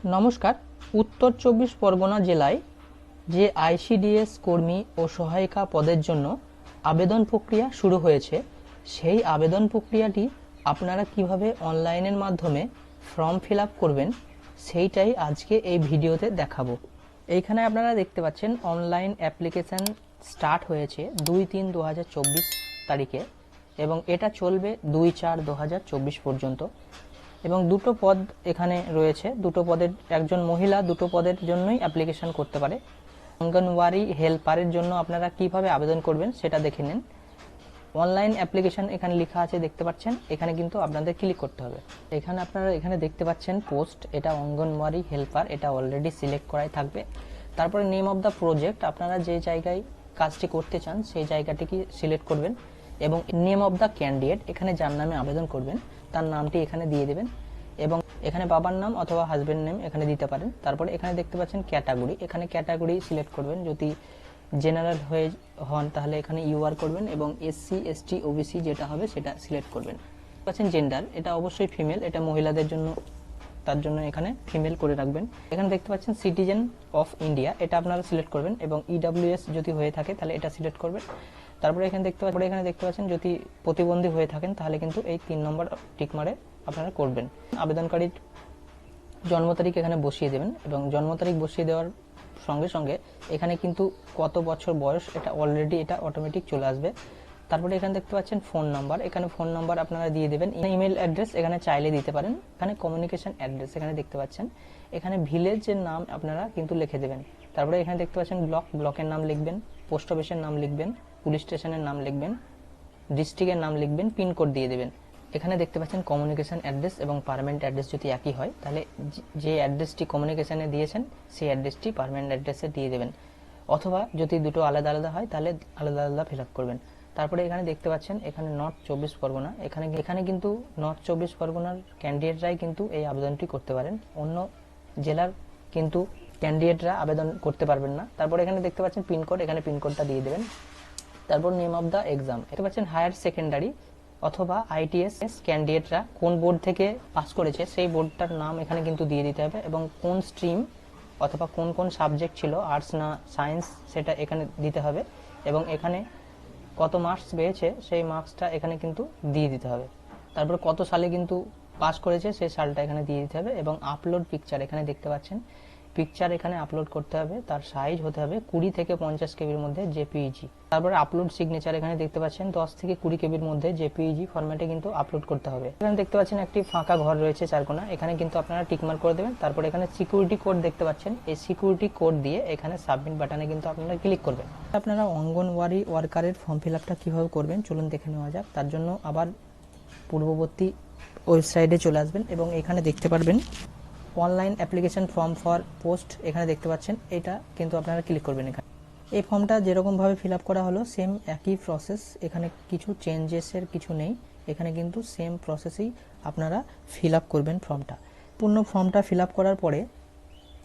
নমস্কার। উত্তর ২৪ পরগনা জেলায় যে আইসিডিএস কর্মী ও সহায়িকা পদের জন্য আবেদন প্রক্রিয়া শুরু হয়েছে, সেই আবেদন প্রক্রিয়াটি আপনারা কিভাবে অনলাইনের মাধ্যমে ফর্ম ফিল আপ করবেন সেইটাই আজকে এই ভিডিওতে দেখাবো। এইখানে আপনারা দেখতে পাচ্ছেন অনলাইন অ্যাপ্লিকেশান স্টার্ট হয়েছে ২-৩-২০২৪ তারিখে এবং এটা চলবে ২-৪-২০২৪ পর্যন্ত। এবং দুটো পদ এখানে রয়েছে, দুটো পদের, একজন মহিলা দুটো পদের জন্যই অ্যাপ্লিকেশন করতে পারে। অঙ্গনওয়াড়ি হেল্পারের জন্য আপনারা কিভাবে আবেদন করবেন সেটা দেখে নিন। অনলাইন অ্যাপ্লিকেশন এখানে লেখা আছে, দেখতে পাচ্ছেন। এখানে কিন্তু আপনাদের ক্লিক করতে হবে। এখানে আপনারা এখানে দেখতে পাচ্ছেন পোস্ট, এটা অঙ্গনওয়াড়ি হেল্পার, এটা অলরেডি সিলেক্ট করাই থাকবে। তারপরে নেম অফ দ্য প্রজেক্ট, আপনারা যে জায়গায় কাজটি করতে চান সেই জায়গাটিকে সিলেক্ট করবেন এবং নেম অফ দ্য ক্যান্ডিডেট, এখানে যার নামে আবেদন করবেন তার নামটি এখানে দিয়ে দেবেন এবং এখানে বাবার নাম অথবা হাজবেন্ড নেম এখানে দিতে পারেন। তারপরে এখানে দেখতে পাচ্ছেন ক্যাটাগরি, এখানে ক্যাটাগরি সিলেক্ট করবেন। যদি জেনারেল হয়ে হন তাহলে এখানে ইউআর করবেন এবং এসসি এসটি ওবিসি যেটা হবে সেটা সিলেক্ট করবেন। পাচ্ছেন জেন্ডার, এটা অবশ্যই ফিমেল, এটা মহিলাদের জন্য, তার জন্য এখানে ফিমেল করে রাখবেন। এখানে দেখতে পাচ্ছেন সিটিজেন অফ ইন্ডিয়া, এটা আপনারা সিলেক্ট করবেন এবং ইডব্লিউএস যদি হয়ে থাকে তাহলে এটা সিলেক্ট করবেন। তারপরে এখানে দেখতে পাচ্ছেন যদি প্রতিবন্ধী হয়ে থাকেন তাহলে কিন্তু এই ৩ নম্বর টিক মারে আপনারা করবেন। আবেদনকারীর জন্ম তারিখ এখানে বসিয়ে দেবেন এবং জন্ম তারিখ বসিয়ে দেওয়ার সঙ্গে সঙ্গে এখানে কিন্তু কত বছর বয়স এটা অলরেডি এটা অটোমেটিক চলে আসবে। তারপরে এখানে দেখতে পাচ্ছেন ফোন নাম্বার, এখানে ফোন নাম্বার আপনারা দিয়ে দেবেন। ইমেল অ্যাড্রেস এখানে চাইলে দিতে পারেন। এখানে কমিউনিকেশন অ্যাড্রেস এখানে দেখতে পাচ্ছেন, এখানে ভিলেজের নাম আপনারা কিন্তু লিখে দেবেন। তারপরে এখানে দেখতে পাচ্ছেন ব্লকের নাম লিখবেন, পোস্ট অফিসের নাম লিখবেন, পুলিশ স্টেশনের নাম লিখবেন, ডিস্ট্রিক্টের নাম লিখবেন, পিনকোড দিয়ে দেবেন। এখানে দেখতে পাচ্ছেন কমিউনিকেশন অ্যাড্রেস এবং পার্মানেন্ট অ্যাড্রেস যদি একই হয় তাহলে যে অ্যাড্রেসটি কমিউনিকেশনে দিয়েছেন সেই অ্যাড্রেসটি পার্মানেন্ট অ্যাড্রেসে দিয়ে দেবেন, অথবা যদি দুটো আলাদা আলাদা হয় তাহলে আলাদা আলাদা ফিল আপ করবেন। তারপরে এখানে দেখতে পাচ্ছেন এখানে নর্থ ২৪ পরগনা, এখানে কিন্তু নর্থ ২৪ পরগনার ক্যান্ডিডেটরাই কিন্তু এই আবেদনটি করতে পারেন, অন্য জেলার কিন্তু ক্যান্ডিডেটরা আবেদন করতে পারবেন না। তারপরে এখানে দেখতে পাচ্ছেন পিনকোড, এখানে পিনকোডটা দিয়ে দেবেন। তারপর নেম অফ দ্য এক্সাম, দেখতে পাচ্ছেন হায়ার সেকেন্ডারি অথবা আইটিএস ক্যান্ডিডেটরা কোন বোর্ড থেকে পাস করেছে সেই বোর্ডটার নাম এখানে কিন্তু দিয়ে দিতে হবে এবং কোন স্ট্রিম অথবা কোন কোন সাবজেক্ট ছিল, আর্টস না সায়েন্স, সেটা এখানে দিতে হবে এবং এখানে কত মার্কস পেয়েছে সেই মার্কসটা এখানে কিন্তু দিয়ে দিতে হবে। তারপর কত সালে কিন্তু পাস করেছে সেই সালটা এখানে দিয়ে দিতে হবে এবং আপলোড পিকচার, এখানে দেখতে পাচ্ছেন পিকচার এখানে আপলোড করতে হবে, তার সাইজ হতে হবে 20 থেকে 50 কেবির মধ্যে জেপিইজি। তারপরে আপলোড সিগনেচার, এখানে দেখতে পাচ্ছেন 10 থেকে 20 কেবির মধ্যে জেপিইজি ফরম্যাটে কিন্তু আপলোড করতে হবে। এখানে দেখতে পাচ্ছেন একটি ফাঁকা ঘর রয়েছে চারকোনা, এখানে কিন্তু আপনারা টিকমার্ক করে দেবেন। তারপরে এখানে সিকিউরিটি কোড দেখতে পাচ্ছেন, এই সিকিউরিটি কোড দিয়ে এখানে সাবমিট বাটনে কিন্তু আপনারা ক্লিক করবেন। আপনারা অঙ্গনওয়াড়ি ওয়ার্কারের ফর্ম ফিল আপটা কীভাবে করবেন চলুন দেখে নেওয়া যাক। তার জন্য আবার পূর্ববর্তী ওয়েবসাইটে চলে আসবেন এবং এখানে দেখতে পারবেন online application form for post, এখানে দেখতে পাচ্ছেন, এটা কিন্তু আপনারা ক্লিক করবেন। এখানে এই ফর্মটা যেরকমভাবে ফিল আপ করা হলো সেম একই প্রসেস, এখানে কিছু চেঞ্জেসের কিছু নেই, এখানে কিন্তু সেম প্রসেসেই আপনারা ফিল আপ করবেন ফর্মটা। পূর্ণ ফর্মটা ফিল আপ করার পরে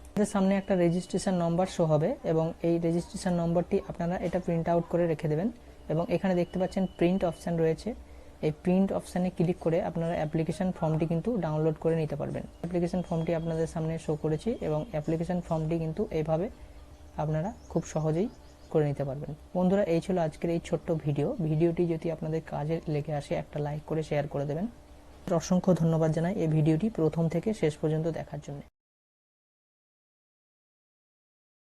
আপনাদের সামনে একটা রেজিস্ট্রেশন নম্বর শো হবে এবং এই রেজিস্ট্রেশন নম্বরটি আপনারা এটা প্রিন্ট আউট করে রেখে দেবেন এবং এখানে দেখতে পাচ্ছেন প্রিন্ট অপশান রয়েছে, এই প্রিন্ট অপশানে ক্লিক করে আপনারা অ্যাপ্লিকেশন ফর্মটি কিন্তু ডাউনলোড করে নিতে পারবেন। অ্যাপ্লিকেশন ফর্মটি আপনাদের সামনে শো করেছি এবং অ্যাপ্লিকেশন ফর্মটি কিন্তু এইভাবে আপনারা খুব সহজেই করে নিতে পারবেন। বন্ধুরা, এই ছিল আজকের এই ছোট্ট ভিডিওটি যদি আপনাদের কাজে লেগে আসে একটা লাইক করে শেয়ার করে দেবেন। অসংখ্য ধন্যবাদ জানাই এই ভিডিওটি প্রথম থেকে শেষ পর্যন্ত দেখার জন্য।